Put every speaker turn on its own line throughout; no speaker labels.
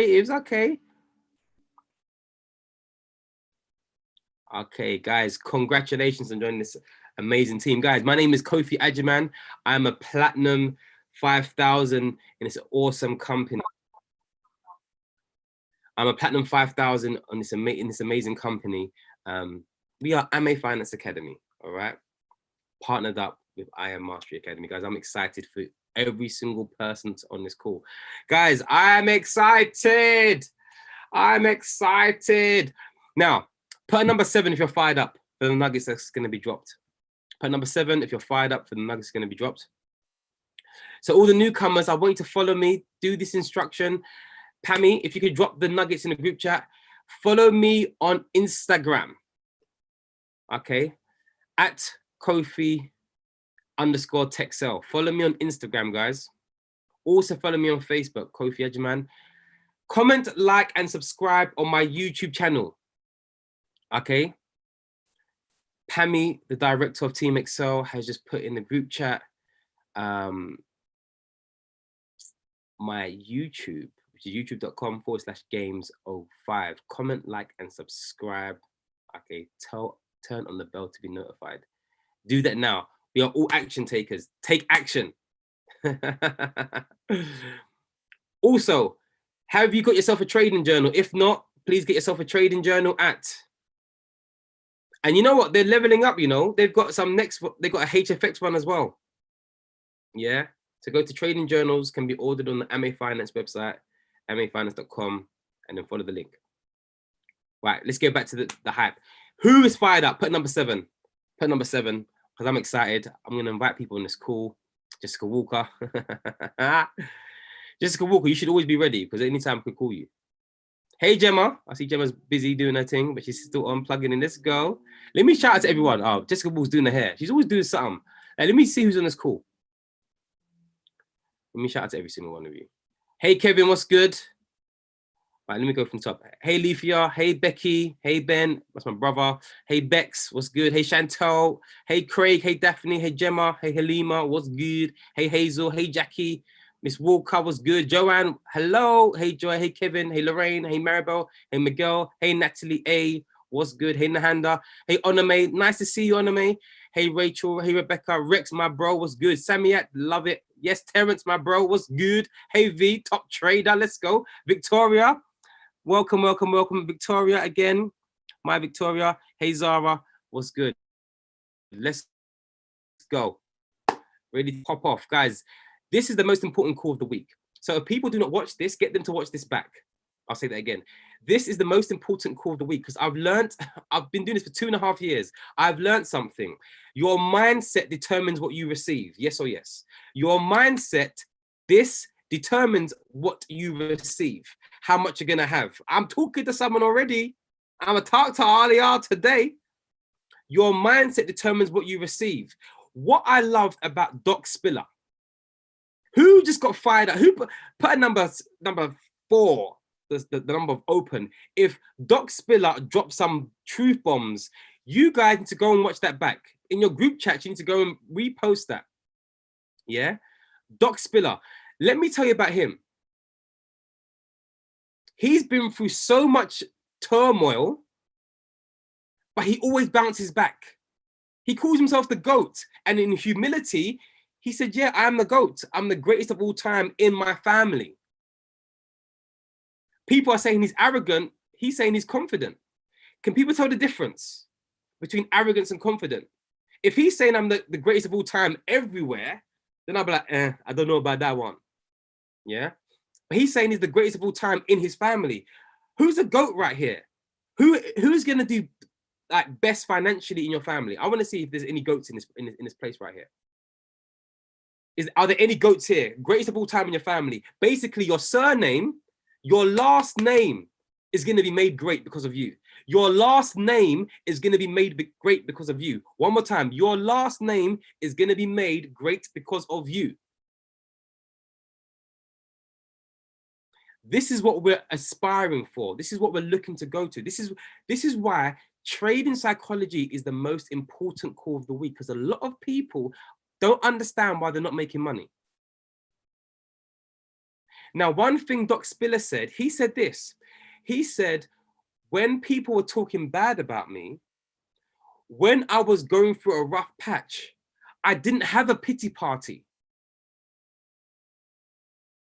Creatives, okay. Okay, guys, congratulations on joining this amazing team. Guys, my name is Kofi Ajiman. I'm a Platinum 5000 in this awesome company. I'm a Platinum 5000 on this amazing company. We are AME Finance Academy, all right? Partnered up with I Am Mastery Academy. Guys, I'm excited for every single person on this call. Guys, I'm excited. I'm excited. Now, put number 7 if you're fired up for the nuggets that's going to be dropped. Put number 7 if you're fired up for the nuggets going to be dropped. So all the newcomers, I want you to follow me, do this instruction. Pammy, if you could drop the nuggets in the group chat, follow me on Instagram. Okay, at Kofi_Texel. Follow me on Instagram, guys. Also follow me on Facebook, Kofi Ajiman. Comment, like, and subscribe on my YouTube channel. Okay. Pammy, the director of Team Excel, has just put in the group chat my YouTube, which is youtube.com/games05. Comment, like, and subscribe. Okay, turn on the bell to be notified. Do that now. We are all action takers. Take action. Also, have you got yourself a trading journal? If not, please get yourself a trading journal at. And you know what? They're leveling up, you know. They've got some next, they've got a HFX one as well. Yeah. So go to trading journals, can be ordered on the AME Finance website, amefinance.com, and then follow the link. Right, let's get back to the hype. Who is fired up? Put number 7. Put number 7, because I'm excited. I'm going to invite people on this call. Jessica Walker. Jessica Walker, you should always be ready, because anytime I could call you. Hey, Gemma. I see Gemma's busy doing her thing, but she's still on plugging in. Let's go. Let me shout out to everyone. Oh, Jessica Walker's doing her hair. She's always doing something. Hey, let me see who's on this call. Let me shout out to every single one of you. Hey, Kevin, what's good? Right, let me go from top. Hey, Leafia. Hey, Becky. Hey, Ben. That's my brother. Hey, Bex. What's good? Hey, Chantal. Hey, Craig. Hey, Daphne. Hey, Gemma. Hey, Halima. What's good? Hey, Hazel. Hey, Jackie. Miss Walker was good. Joanne, hello. Hey, Joy. Hey, Kevin. Hey, Lorraine. Hey, Maribel. Hey, Miguel. Hey, Natalie A. What's good? Hey, Nahanda. Hey, Oname. Nice to see you, Oname. Hey, Rachel. Hey, Rebecca. Rex, my bro, was good. Samiat, love it. Yes, Terrence, my bro, was good. Hey, V, top trader. Let's go. Victoria. Welcome, welcome, welcome. Victoria again. My Victoria. Hey, Zara. What's good? Let's go. Ready to pop off. Guys, this is the most important call of the week. So if people do not watch this, get them to watch this back. I'll say that again. This is the most important call of the week because I've been doing this for 2.5 years. I've learned something. Your mindset determines what you receive. Yes or yes? Your mindset, this determines what you receive, how much you're going to have. I'm talking to someone already. I'm a talk to Alia today. Your mindset determines what you receive. What I love about Doc Spiller, who just got fired up? Who put a number 4, the number of open. If Doc Spiller dropped some truth bombs, you guys need to go and watch that back. In your group chat, you need to go and repost that. Yeah? Doc Spiller. Let me tell you about him. He's been through so much turmoil, but he always bounces back. He calls himself the GOAT. And in humility, he said, yeah, I am the GOAT. I'm the greatest of all time in my family. People are saying he's arrogant. He's saying he's confident. Can people tell the difference between arrogance and confident? If he's saying I'm the greatest of all time everywhere, then I'll be like, I don't know about that one. Yeah. But he's saying he's the greatest of all time in his family. Who's the GOAT right here? Who's going to do like best financially in your family? I want to see if there's any GOATs in this place right here. Are there any GOATs here? Greatest of all time in your family. Basically, your surname, your last name is going to be made great because of you. Your last name is going to be made great because of you. One more time. Your last name is going to be made great because of you. This is what we're aspiring for. This is what we're looking to go to. This is why trading psychology is the most important call of the week, because a lot of people don't understand why they're not making money. Now, one thing Doc Spiller said, he said this. He said, when people were talking bad about me, when I was going through a rough patch, I didn't have a pity party.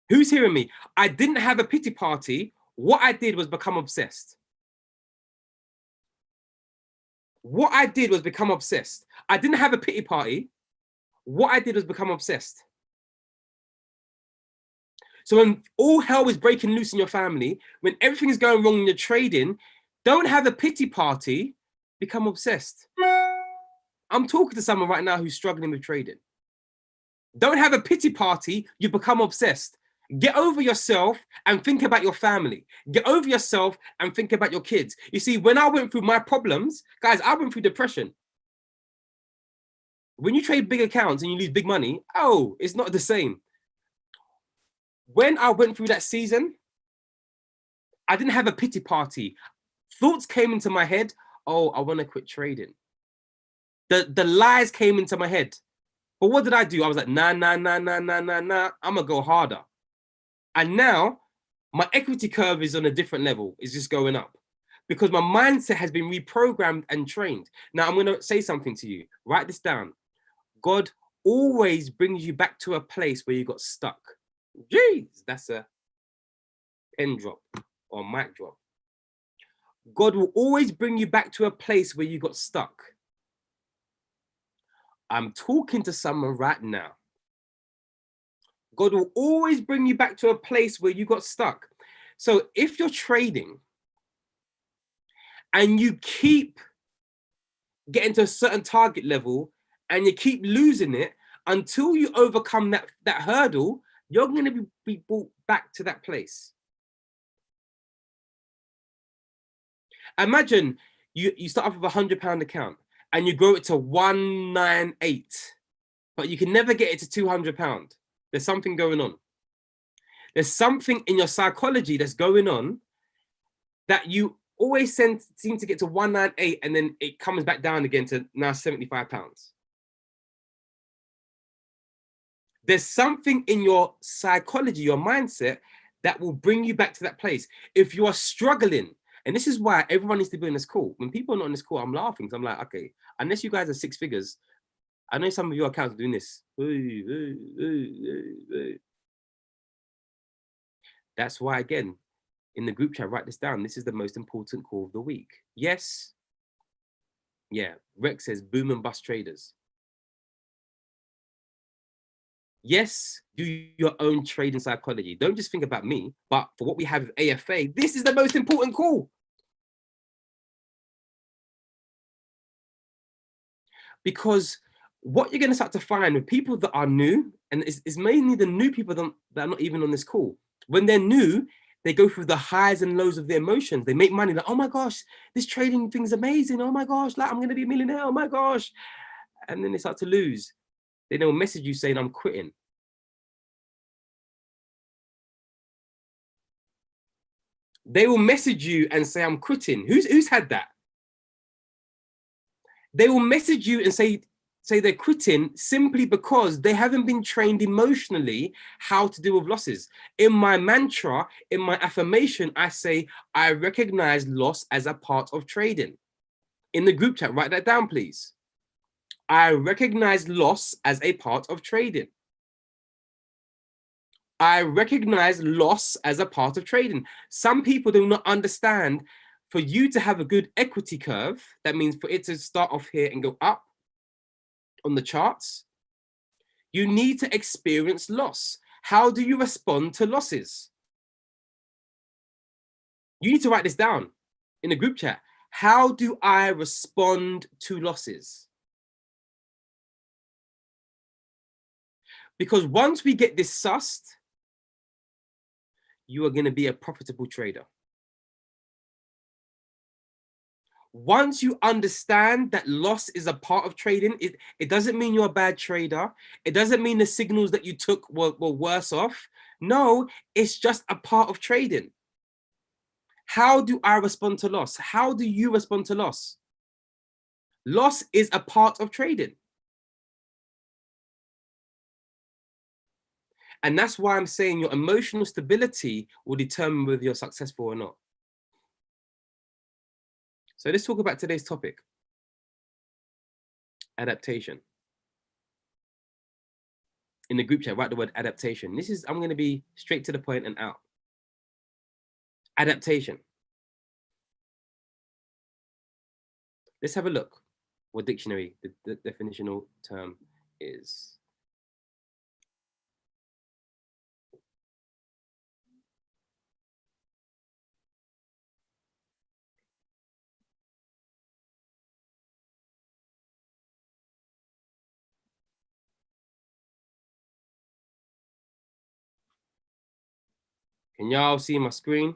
Who's hearing me? I didn't have a pity party. What I did was become obsessed. What I did was become obsessed. I didn't have a pity party. What I did was become obsessed. So when all hell is breaking loose in your family, when everything is going wrong in your trading, don't have a pity party, become obsessed. I'm talking to someone right now who's struggling with trading. Don't have a pity party, you become obsessed. Get over yourself and think about your family. Get over yourself and think about your kids. You see, when I went through my problems, guys, I went through depression. When you trade big accounts and you lose big money, oh, it's not the same. When I went through that season, I didn't have a pity party. Thoughts came into my head, oh, I want to quit trading. The lies came into my head. But what did I do? I was like, nah, I'm going to go harder. And now my equity curve is on a different level. It's just going up because my mindset has been reprogrammed and trained. Now I'm going to say something to you. Write this down. God always brings you back to a place where you got stuck. Jeez, that's a pen drop or mic drop. God will always bring you back to a place where you got stuck. I'm talking to someone right now. God will always bring you back to a place where you got stuck. So if you're trading and you keep getting to a certain target level and you keep losing it until you overcome that hurdle, you're going to be brought back to that place. Imagine you start off with £100 account and you grow it to 198, but you can never get it to £200. There's something going on. There's something in your psychology that's going on that you always seem to get to 198 and then it comes back down again to now £75. There's something in your psychology, your mindset, that will bring you back to that place. If you are struggling, and this is why everyone needs to be on this call. When people are not on this call, I'm laughing because I'm like, okay, unless you guys are six figures, I know some of your accounts are doing this. That's why, again, in the group chat, write this down. This is the most important call of the week. Yes. Yeah. Rex says boom and bust traders. Yes, do your own trading psychology. Don't just think about me, but for what we have with AFA, this is the most important call. Because what you're going to start to find with people that are new, and it's mainly the new people that are not even on this call. When they're new, they go through the highs and lows of their emotions. They make money like, oh my gosh, this trading thing's amazing. Oh my gosh, like I'm going to be a millionaire. Oh my gosh. And then they start to lose. Then they'll message you saying, I'm quitting. They will message you and say, I'm quitting. Who's had that? They will message you and say they're quitting simply because they haven't been trained emotionally how to deal with losses. In my mantra, in my affirmation, I say, I recognize loss as a part of trading. In the group chat, write that down, please. I recognize loss as a part of trading. I recognize loss as a part of trading. Some people do not understand, for you to have a good equity curve, that means for it to start off here and go up on the charts, you need to experience loss. How do you respond to losses? You need to write this down in the group chat. How do I respond to losses? Because once we get this sussed, you are going to be a profitable trader. Once you understand that loss is a part of trading, it doesn't mean you're a bad trader. It doesn't mean the signals that you took were worse off. No, it's just a part of trading. How do I respond to loss? How do you respond to loss? Loss is a part of trading. And that's why I'm saying your emotional stability will determine whether you're successful or not. So let's talk about today's topic. Adaptation. In the group chat, write the word adaptation. I'm going to be straight to the point and out. Adaptation. Let's have a look what dictionary the definitional term is. Can y'all see my screen?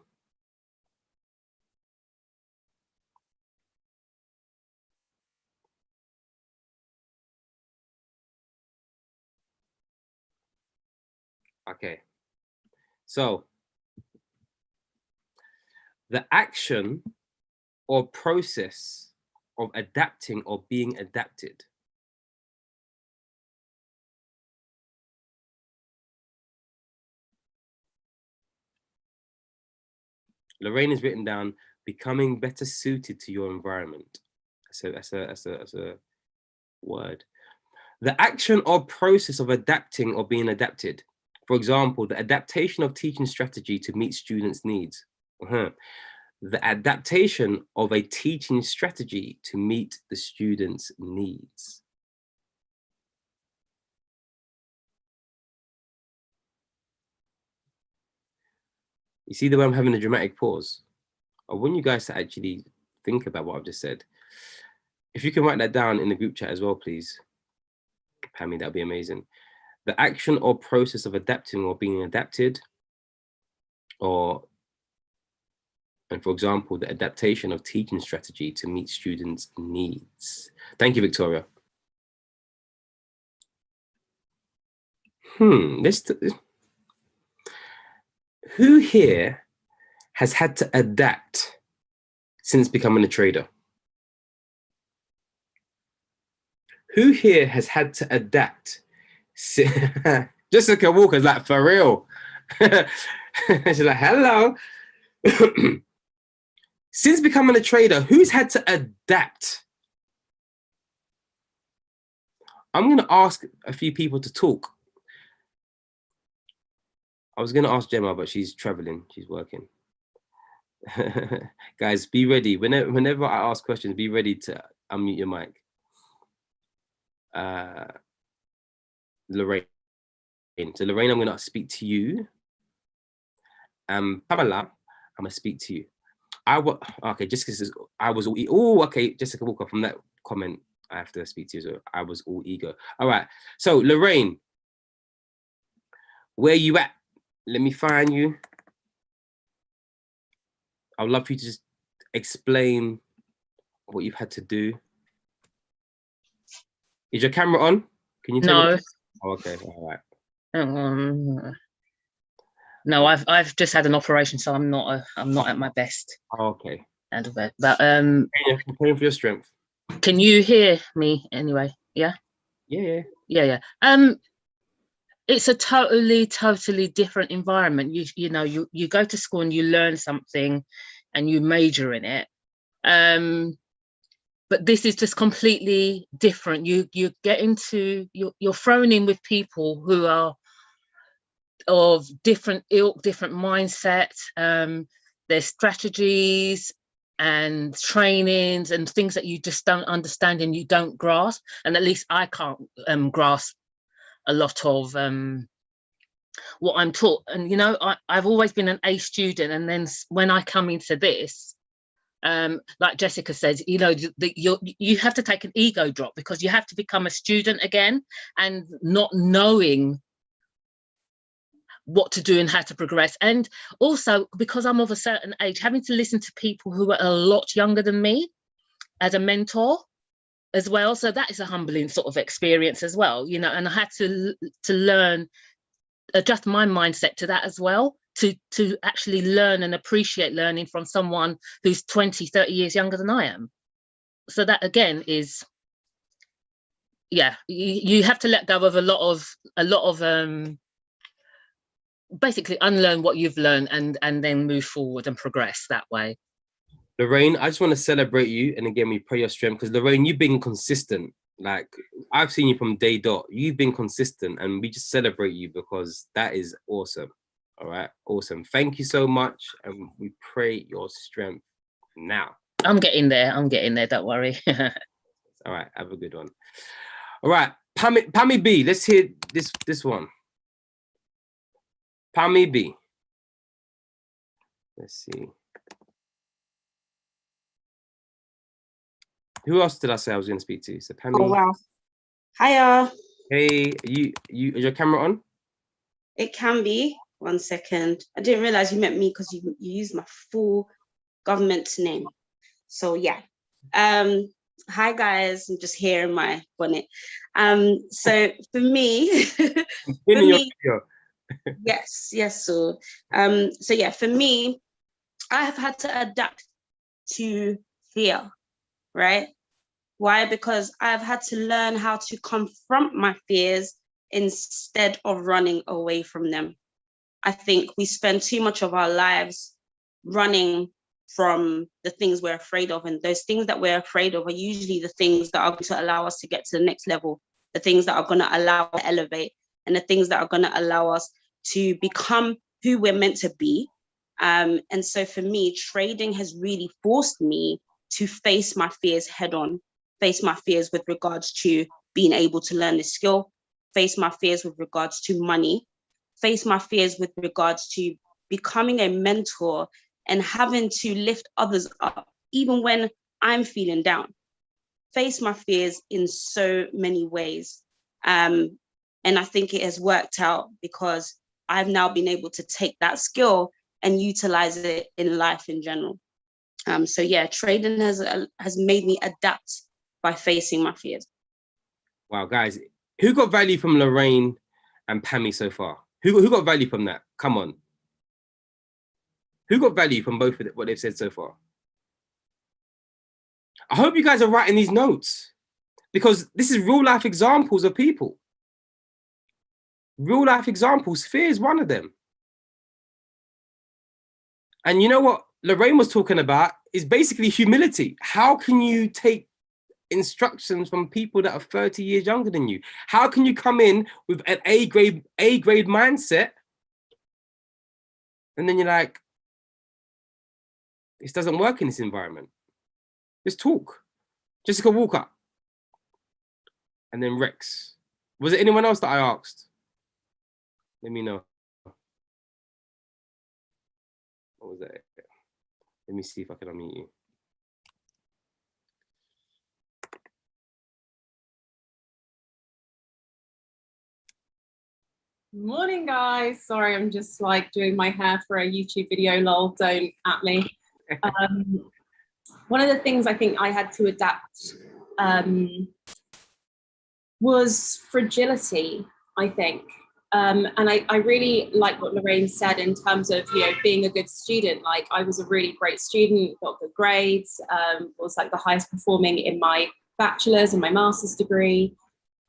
Okay. So the action or process of adapting or being adapted. Lorraine has written down becoming better suited to your environment. So that's a word. The action or process of adapting or being adapted. For example, the adaptation of teaching strategy to meet students' needs. The adaptation of a teaching strategy to meet the students' needs. You see the way I'm having a dramatic pause? I want you guys to actually think about what I've just said. If you can write that down in the group chat as well, please, Pammy, that'd be amazing. The action or process of adapting or being adapted, and for example, the adaptation of teaching strategy to meet students' needs. Thank you, Victoria. Who here has had to adapt since becoming a trader? Who here has had to adapt? Jessica Walker's like, for real. She's like, hello. Since becoming a trader, who's had to adapt? I'm going to ask a few people to talk. I was going to ask Gemma, but she's traveling. She's working. Guys, be ready. Whenever I ask questions, be ready to unmute your mic. Lorraine. So Lorraine, I'm going to speak to you. Pamela, I'm going to speak to you. Okay, Jessica says, I was all okay, Jessica Walker, from that comment, I have to speak to you. So I was all ego. All right. So Lorraine, where you at? Let me find you. I would love for you to just explain what you've had to do. Is your camera on? Can you tell me? Oh, okay, all right.
No, I've just had an operation, so I'm not at my best.
Oh, okay.
But
I'm praying for your strength.
Can you hear me anyway? Yeah.
Yeah.
It's a totally different environment. You know, you go to school and you learn something, and you major in it. But this is just completely different. You get into you're thrown in with people who are of different ilk, different mindset. There's strategies and trainings and things that you just don't understand and you don't grasp. And at least I can't grasp a lot of what I'm taught. And you know, I've always been an A student, and then when I come into this, like Jessica says, you know, you have to take an ego drop, because you have to become a student again, and not knowing what to do and how to progress. And also, because I'm of a certain age, having to listen to people who are a lot younger than me as a mentor as well. So that is a humbling sort of experience as well, you know, and I had to learn, adjust my mindset to that as well, to actually learn and appreciate learning from someone who's 20, 30 years younger than I am. So that again is, yeah, you have to let go of a lot of basically unlearn what you've learned and then move forward and progress that way.
Lorraine, I just want to celebrate you. And again, we pray your strength because Lorraine, you've been consistent. Like I've seen you from day dot. You've been consistent and we just celebrate you because that is awesome. All right. Awesome. Thank you so much. And we pray your strength now.
I'm getting there. Don't worry.
All right. Have a good one. All right. Pammy B. Let's hear this one. Pammy B. Let's see. Who else did I say I was going to speak to? So Pammy.
Oh wow. Hiya.
Hey, is your camera on?
It can be. 1 second. I didn't realize you meant me because you used my full government name. So yeah. Hi guys. I'm just here in my bonnet. So for me, yes. So yeah, for me, I have had to adapt to fear, right? Why? Because I've had to learn how to confront my fears instead of running away from them. I think we spend too much of our lives running from the things we're afraid of. And those things that we're afraid of are usually the things that are going to allow us to get to the next level, the things that are going to allow us to elevate, and the things that are going to allow us to become who we're meant to be. And so for me, trading has really forced me to face my fears head on, face my fears with regards to being able to learn this skill, face my fears with regards to money, face my fears with regards to becoming a mentor and having to lift others up, even when I'm feeling down. Face my fears in so many ways. And I think it has worked out because I've now been able to take that skill and utilize it in life in general. So yeah, trading has made me adapt by facing my fears.
Wow, guys, who got value from Lorraine and Pammy so far? Who got value from that? Come on. Who got value from both of what they've said so far? I hope you guys are writing these notes because this is real life examples of people. Real life examples. Fear is one of them. And you know what Lorraine was talking about is basically humility. How can you take instructions from people that are 30 years younger than you? How can you come in with an A grade mindset and then you're like, this doesn't work in this environment? Just talk. Jessica Walker. And then Rex. Was it anyone else that I asked? Let me know. What was that? Let me see if I can unmute you.
Morning, guys. Sorry, I'm just like doing my hair for a YouTube video. Lol, don't at me. One of the things I think I had to adapt was fragility, I think. And I really like what Lorraine said in terms of, being a good student. Like I was a really great student, got good grades, was like the highest performing in my bachelor's and my master's degree.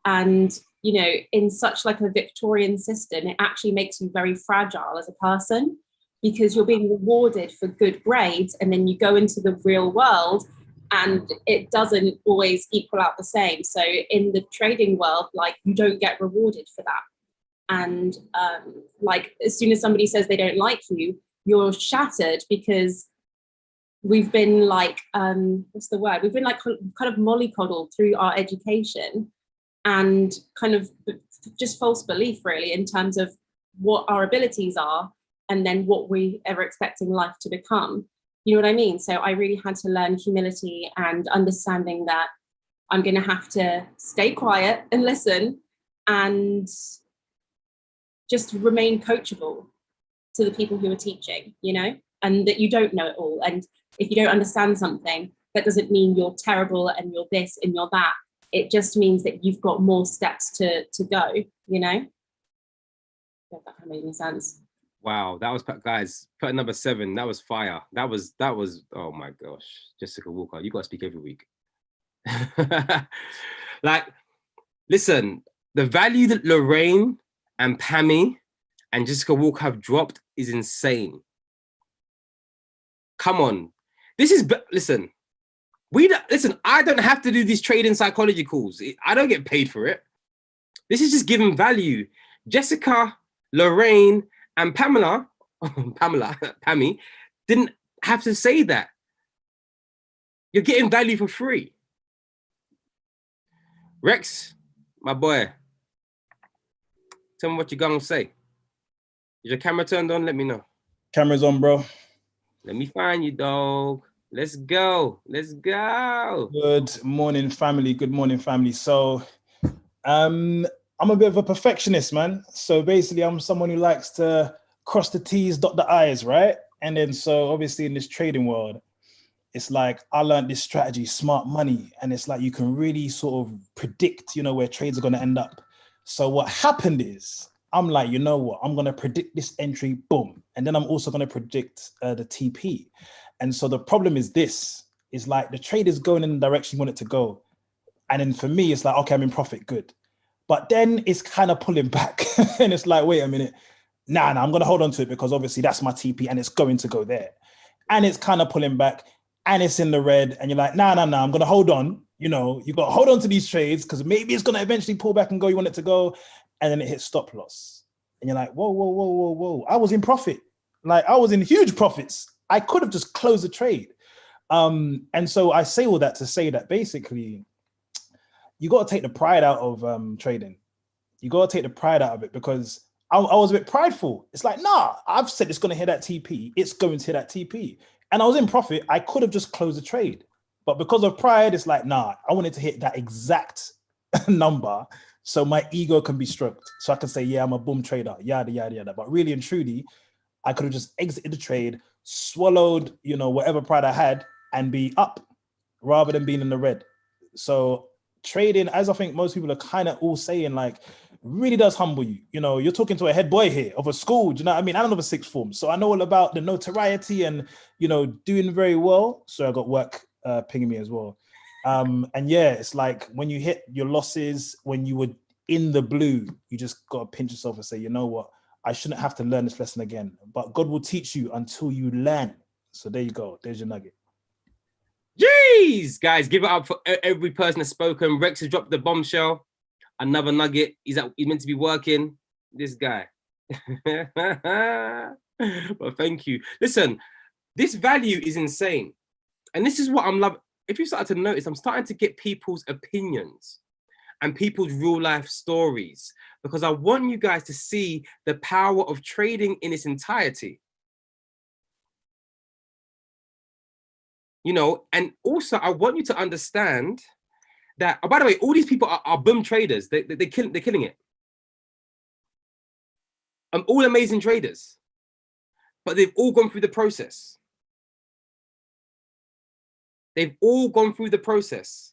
And in such like a Victorian system, it actually makes you very fragile as a person because you're being rewarded for good grades and then you go into the real world and it doesn't always equal out the same. So in the trading world, like you don't get rewarded for that. And like as soon as somebody says they don't like you, you're shattered because we've been like, what's the word? We've been like kind of mollycoddled through our education and kind of just false belief really in terms of what our abilities are and then what we ever expecting life to become. You know what I mean? So I really had to learn humility and understanding that I'm going to have to stay quiet and listen and just remain coachable to the people who are teaching, and that you don't know it all. And if you don't understand something, that doesn't mean you're terrible and you're this and you're that. It just means that you've got more steps to go, If that made any sense.
Wow, that was, guys, put number 7. That was fire. That was, oh my gosh. Jessica Walker, you got to speak every week. Like, listen, the value that Lorraine and Pammy and Jessica Walker have dropped is insane. Come on. This is, listen, listen, I don't have to do these trading psychology calls. I don't get paid for it. This is just giving value. Jessica, Lorraine, and Pamela, Pammy, didn't have to say that. You're getting value for free. Rex, my boy, tell me what you're gonna say. Is your camera turned on? Let me know.
Camera's on, bro.
Let me find you, dog. Let's go. Let's go.
Good morning, family. Good morning, family. So, I'm a bit of a perfectionist, man. So basically, I'm someone who likes to cross the T's, dot the I's, right? And then, so obviously in this trading world, it's like I learned this strategy, smart money, and it's like you can really sort of predict, where trades are going to end up. So what happened is I'm like, you know what? I'm going to predict this entry, boom. And then I'm also going to predict the TP. And so the problem is this, is like the trade is going in the direction you want it to go. And then for me, it's like, okay, I'm in profit, good. But then it's kind of pulling back and it's like, wait a minute. Nah, I'm going to hold on to it because obviously that's my TP and it's going to go there. And it's kind of pulling back and it's in the red and you're like, nah, I'm going to hold on. You got to hold on to these trades because maybe it's going to eventually pull back and go, you want it to go. And then it hits stop loss. And you're like, whoa. I was in profit. Like I was in huge profits. I could have just closed the trade. And so I say all that to say that basically you got to take the pride out of trading. You got to take the pride out of it because I was a bit prideful. It's like, nah, I've said it's going to hit that TP. It's going to hit that TP. And I was in profit. I could have just closed the trade. But because of pride, it's like, nah, I wanted to hit that exact number so my ego can be stroked. So I can say, yeah, I'm a boom trader, yada, yada, yada. But really and truly, I could have just exited the trade, swallowed, whatever pride I had and be up rather than being in the red. So trading, as I think most people are kind of all saying, like, really does humble you. You're talking to a head boy here of a school. Do you know what I mean? I don't have a sixth form. So I know all about the notoriety and, doing very well. So I got work pinging me as well. And yeah, it's like when you hit your losses, when you were in the blue, you just got to pinch yourself and say, you know what? I shouldn't have to learn this lesson again. But God will teach you until you learn. So there you go. There's your nugget.
Jeez, guys, give it up for every person that's spoken. Rex has dropped the bombshell. Another nugget. He's meant to be working. This guy. But thank you. Listen, this value is insane. And this is what I'm loving. If you started to notice, I'm starting to get people's opinions and people's real life stories because I want you guys to see the power of trading in its entirety. And also I want you to understand that, oh, by the way, all these people are boom traders. They're killing it. All amazing traders, but they've all gone through the process. They've all gone through the process.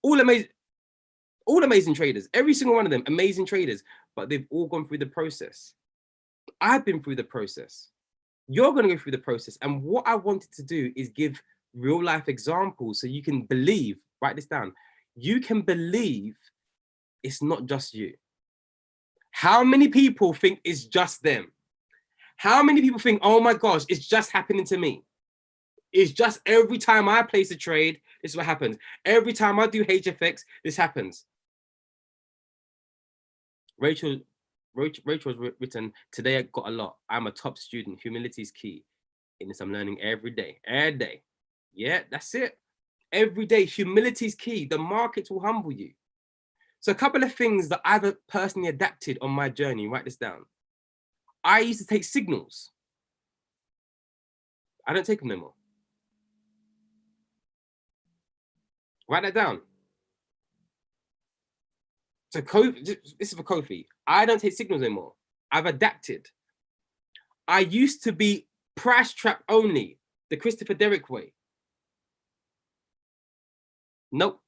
All amazing traders, every single one of them, amazing traders, but they've all gone through the process. I've been through the process. You're going to go through the process. And what I wanted to do is give real life examples so you can believe, write this down. You can believe it's not just you. How many people think it's just them? How many people think, oh my gosh, it's just happening to me? It's just every time I place a trade, this is what happens. Every time I do HFX, this happens. Rachel's written, today I got a lot. I'm a top student. Humility is key. In this, I'm learning every day. Every day. Yeah, that's it. Every day, humility is key. The market will humble you. So a couple of things that I've personally adapted on my journey, write this down. I used to take signals. I don't take them no more. Write that down. So this is for Kofi. I don't take signals anymore. I've adapted. I used to be price trap only, the Christopher Derrick way. Nope.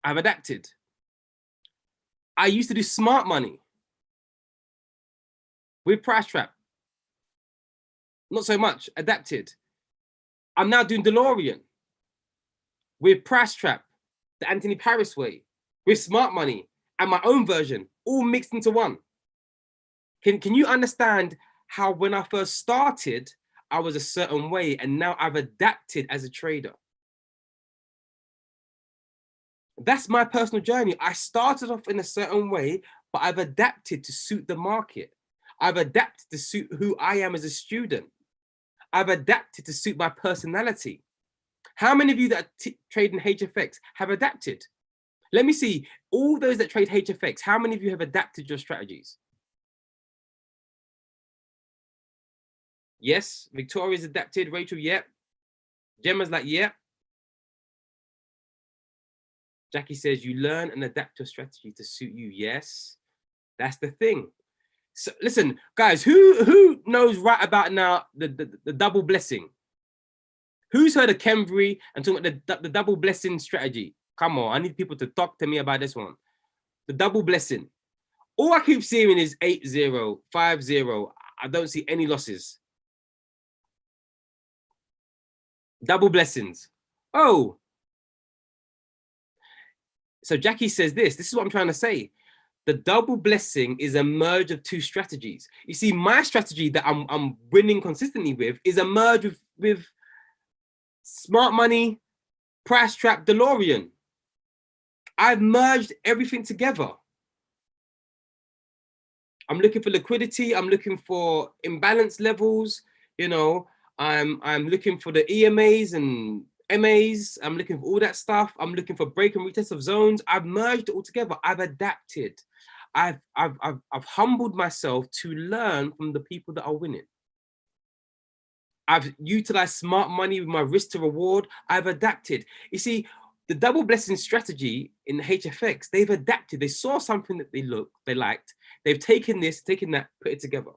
I've adapted. I used to do smart money with price trap. Not so much. Adapted. I'm now doing DeLorean with price trap, the Anthony Paris way, with smart money and my own version, all mixed into one. Can you understand how when I first started, I was a certain way, and now I've adapted as a trader? That's my personal journey. I started off in a certain way, but I've adapted to suit the market. I've adapted to suit who I am as a student. I've adapted to suit my personality. How many of you that trade in HFX have adapted? Let me see, all those that trade HFX, how many of you have adapted your strategies? Yes, Victoria's adapted, Rachel, yep. Gemma's like, yep. Jackie says, you learn and adapt your strategy to suit you. Yes, that's the thing. So listen, guys, who knows right about now the double blessing? Who's heard of Cambry and talking about the double blessing strategy? Come on, I need people to talk to me about this one. The double blessing. All I keep seeing is 8-0, 5-0. I don't see any losses. Double blessings. Oh. So Jackie says this is what I'm trying to say. The double blessing is a merge of two strategies. You see, my strategy that I'm winning consistently with is a merge with smart money, price trap, DeLorean. I've merged everything together. I'm looking for liquidity. I'm looking for imbalance levels. You know, I'm looking for the EMAs and MAs. I'm looking for all that stuff. I'm looking for break and retest of zones. I've merged it all together. I've adapted. I've humbled myself to learn from the people that are winning. I've utilized smart money with my risk to reward. I've adapted. You see, the double blessing strategy in HFX, they've adapted. They saw something that they liked. They've taken this, taken that, put it together.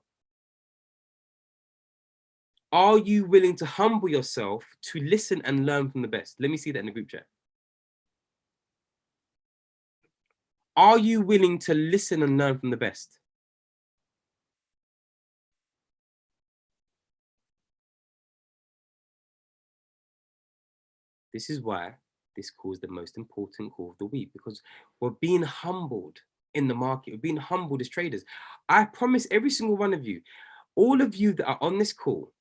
Are you willing to humble yourself to listen and learn from the best? Let me see that in the group chat. Are you willing to listen and learn from the best? This is why this call is the most important call of the week, because we're being humbled in the market. We're being humbled as traders. I promise every single one of you, all of you that are on this call,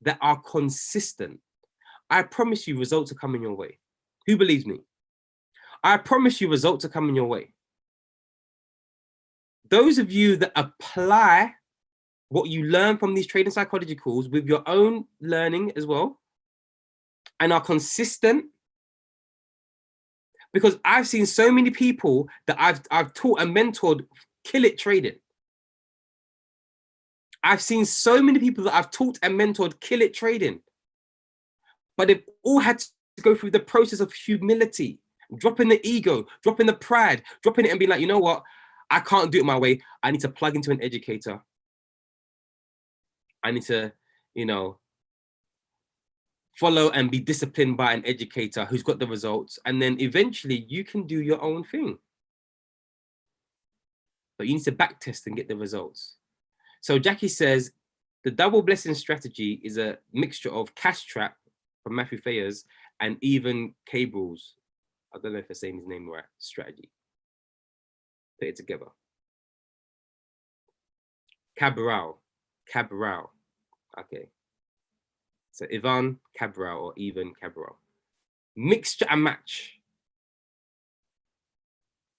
that are consistent, I promise you results are coming your way. Who believes me? I promise you results are coming your way. Those of you that apply what you learn from these trading psychology calls with your own learning as well, and are consistent, because I've seen so many people that I've taught and mentored kill it trading. I've seen so many people that I've taught and mentored kill it trading, but they've all had to go through the process of humility, dropping the ego, dropping the pride, dropping it and being like, you know what? I can't do it my way. I need to plug into an educator. I need to, you know, follow and be disciplined by an educator who's got the results. And then eventually you can do your own thing. But you need to backtest and get the results. So Jackie says, the double blessing strategy is a mixture of cash trap from Matthew Fayers and even Cable's, I don't know if I'm saying his name right, strategy. Put it together. Cabral. Okay. So Ivan Cabral or even Cabral. Mixture and match.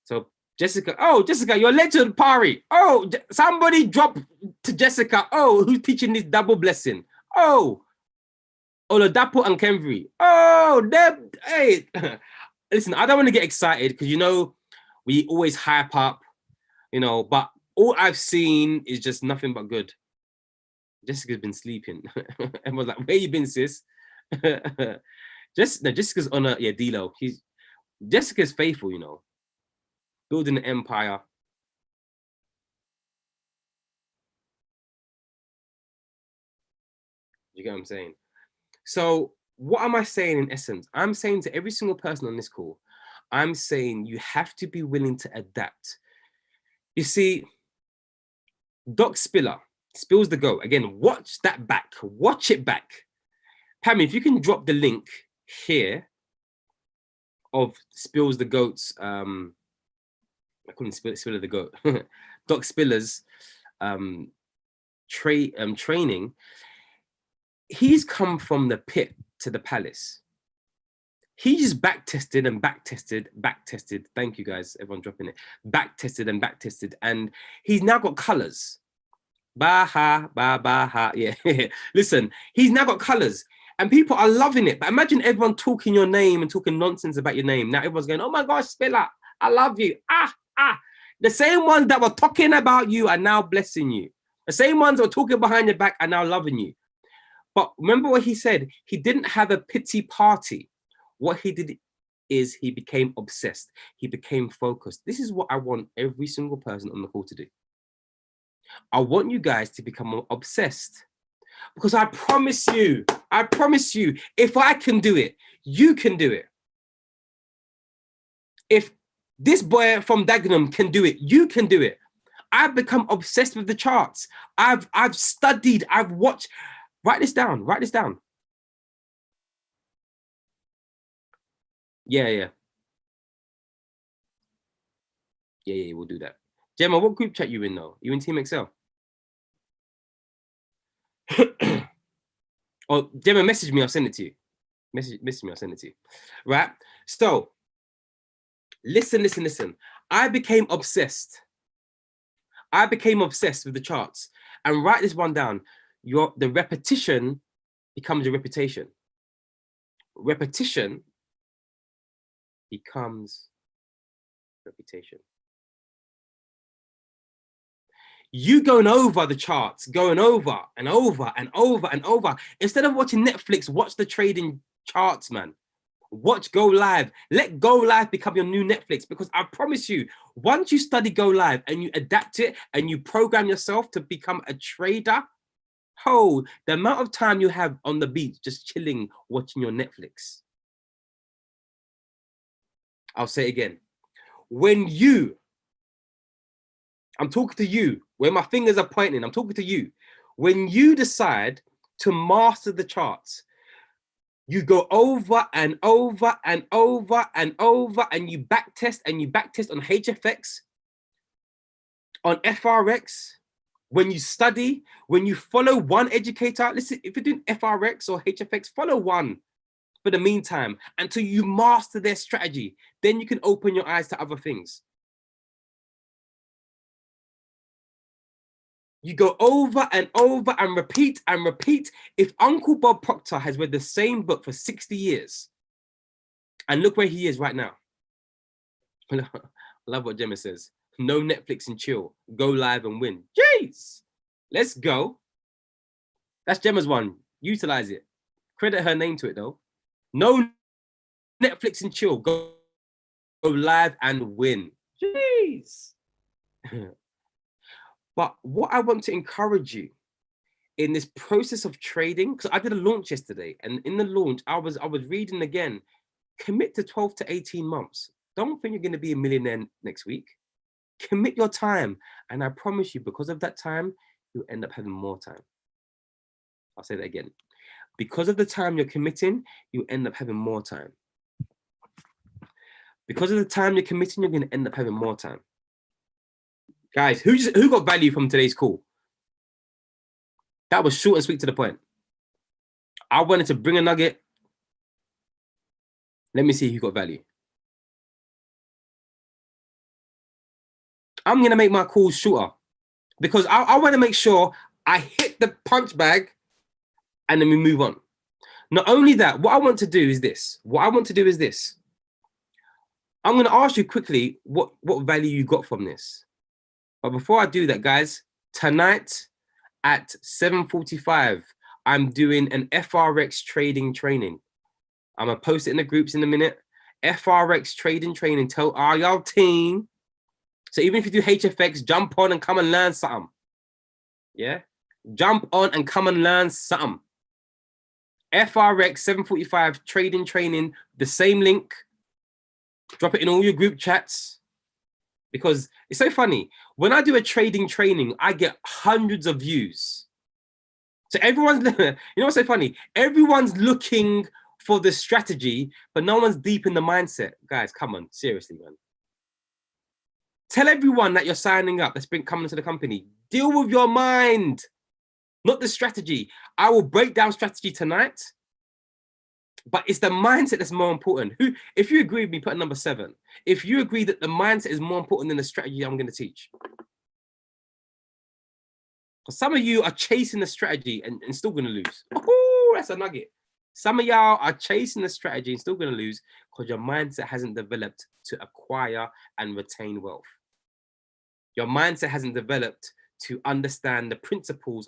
So Jessica, oh, Jessica, you're late to the party. Oh, somebody drop to Jessica. Oh, who's teaching this double blessing? Oh, Oladapo and Kenvry. Oh, Deb, hey. Listen, I don't want to get excited because, you know, we always hype up, you know, but all I've seen is just nothing but good. Jessica's been sleeping. Everyone's like, where you been, sis? Jessica's on a, yeah, D-Lo. Jessica's faithful, you know. Building an empire. You get what I'm saying? So what am I saying in essence? I'm saying to every single person on this call, I'm saying you have to be willing to adapt. You see, Doc Spiller spills the goat. Again, watch that back. Watch it back. Pammy, if you can drop the link here of Spills the Goat's, I couldn't spill the goat. Doc Spiller's training, he's come from the pit to the palace. He just back tested and back tested. Thank you guys, everyone dropping it. Back tested and back tested, and he's now got colors. Baha, baha, yeah. Listen, he's now got colors, and people are loving it. But imagine everyone talking your name and talking nonsense about your name. Now everyone's going, "Oh my gosh, Spiller, I love you." The same ones that were talking about you are now blessing you. The same ones that were talking behind your back are now loving you. But remember what he said? He didn't have a pity party. What he did is he became obsessed. He became focused. This is what I want every single person on the call to do. I want you guys to become obsessed, because I promise you, if I can do it, you can do it. If this boy from Dagenham can do it, you can do it. I've become obsessed with the charts. I've studied, I've watched. Write this down. Yeah, we'll do that. Gemma, what group chat you in though? You in Team Excel? Oh, Gemma, message me, I'll send it to you. Message me, I'll send it to you. Right? So, listen. I became obsessed. With the charts. And write this one down. The repetition becomes your reputation. Repetition becomes reputation. You going over the charts, going over and over and over and over. Instead of watching Netflix, watch the trading charts, man. Watch Go Live. Let Go Live become your new Netflix, because I promise you, once you study Go Live and you adapt it and you program yourself to become a trader, the amount of time you have on the beach just chilling, watching your Netflix. I'll say it again. I'm talking to you, where my fingers are pointing, I'm talking to you. When you decide to master the charts, you go over and over and over and over, and you back test on HFX, on FRX. When you study, when you follow one educator, listen, if you're doing FRX or HFX, follow one for the meantime until you master their strategy. Then you can open your eyes to other things. You go over and over and repeat and repeat. If Uncle Bob Proctor has read the same book for 60 years, and look where he is right now. I love what Gemma says. No Netflix and chill. Go live and win. Jeez. Let's go. That's Gemma's one. Utilize it. Credit her name to it though. No Netflix and chill. Go live and win. Jeez. But what I want to encourage you in this process of trading, because I did a launch yesterday, and in the launch, I was reading again, commit to 12 to 18 months. Don't think you're going to be a millionaire next week. Commit your time. And I promise you, because of that time, you'll end up having more time. I'll say that again. Because of the time you're committing, you end up having more time. Because of the time you're committing, you're going to end up having more time. Guys, who got value from today's call? That was short and sweet to the point. I wanted to bring a nugget. Let me see who got value. I'm going to make my calls shorter, because I want to make sure I hit the punch bag and then we move on. Not only that, what I want to do is this. I'm going to ask you quickly what value you got from this. But before I do that, guys, tonight at 7:45, I'm doing an FRX trading training. I'm going to post it in the groups in a minute. FRX trading training. Tell y'all team. So even if you do HFX, jump on and come and learn something. Yeah? Jump on and come and learn something. FRX 7:45 trading training, the same link. Drop it in all your group chats. Because it's so funny. When I do a trading training, I get hundreds of views. So everyone's, you know what's so funny? Everyone's looking for the strategy, but no one's deep in the mindset. Guys, come on, seriously, man. Tell everyone that you're signing up that's been coming to the company. Deal with your mind, not the strategy. I will break down strategy tonight, but it's the mindset that's more important. If you agree with me, put a number 7. If you agree that the mindset is more important than the strategy I'm going to teach. Because some of you are chasing the strategy and still going to lose. Oh, that's a nugget. Some of y'all are chasing the strategy and still going to lose because your mindset hasn't developed to acquire and retain wealth. Your mindset hasn't developed to understand the principles